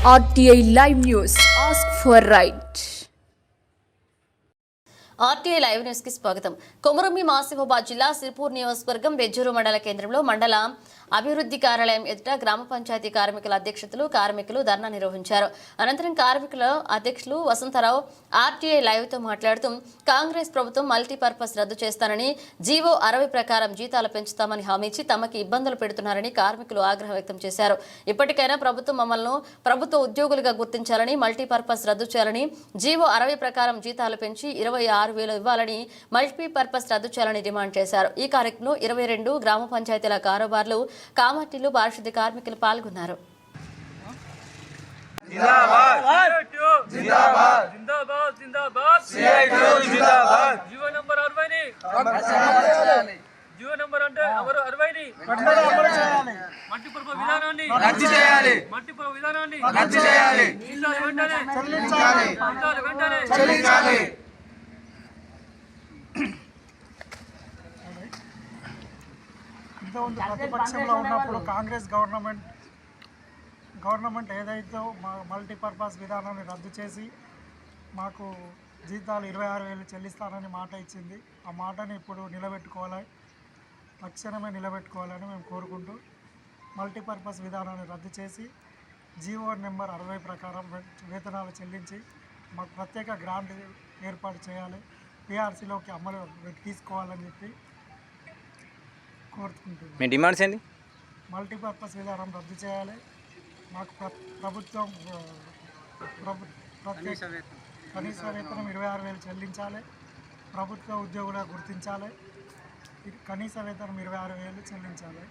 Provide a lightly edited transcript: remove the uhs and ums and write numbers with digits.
RTI Live News. Ask for right. RTI live news కి స్వాగతం. కొమరంభి ఆసిఫాబాద్ జిల్లా సిర్పూర్ నియోజకవర్గం బెజ్జూరు మండల కేంద్రంలో మండల అభివృద్ధి కార్యాలయం ఎదుట గ్రామ పంచాయతీ కార్మికుల అధ్యక్షతలు కార్మికులు ధర్నా నిర్వహించారు. అనంతరం కార్మికుల అధ్యక్షులు వసంతరావు ఆర్టీఐ లైవ్ తో మాట్లాడుతూ కాంగ్రెస్ ప్రభుత్వం మల్టీపర్పస్ రద్దు చేస్తానని, జీవో 60 ప్రకారం జీతాలు పెంచుతామని హామీ ఇచ్చి తమకి ఇబ్బందులు పెడుతున్నారని కార్మికులు ఆగ్రహం వ్యక్తం చేశారు. ఇప్పటికైనా ప్రభుత్వం మమ్మల్ని ప్రభుత్వ ఉద్యోగులుగా గుర్తించాలని, మల్టీపర్పస్ రద్దు చేయాలని, జీవో 60 ప్రకారం జీతాలు పెంచి 26,000 ఇవ్వాలని, మల్టీపర్పస్ రద్దు చేయాలని డిమాండ్ చేశారు. ఈ కార్యక్రమంలో 22 గ్రామ పంచాయతీల కారోబార్లు, కామాటిలు, పారిశుద్ధ్య కార్మికులు పాల్గొన్నారు. జీవో నంబర్ అంటే 60ని మల్టీపర్పస్ విధానాన్ని రద్దు చేయాలి. మల్టీపర్పస్ విధానాన్ని రద్దు చేయాలి. చెల్లించాలి. ఇంతకుముందు ప్రతిపక్షంలో ఉన్నప్పుడు కాంగ్రెస్ గవర్నమెంట్ ఏదైతే మల్టీపర్పస్ విధానాన్ని రద్దు చేసి మాకు జీతాలు 26,000 చెల్లిస్తానని మాట ఇచ్చింది. ఆ మాటని ఇప్పుడు తక్షణమే నిలబెట్టుకోవాలని మేము కోరుకుంటూ మల్టీపర్పస్ విధానాన్ని రద్దు చేసి జీవో నెంబర్ 60 ప్రకారం వేతనాలు చెల్లించి మాకు ప్రత్యేక గ్రాంట్ ఏర్పాటు చేయాలి, పిఆర్సీలోకి అమలు తీసుకోవాలని చెప్పి కోరుకుంటున్నాం. మీ డిమాండ్స్ ఏంటి? మల్టీపర్పస్ విధానం రద్దు చేయాలి, మాకు ప్రభుత్వం కనీస వేతనం 26,000 చెల్లించాలి, ప్రభుత్వ ఉద్యోగులుగా గుర్తించాలి, కనీస వేతనం 26,000 చెల్లించాలి.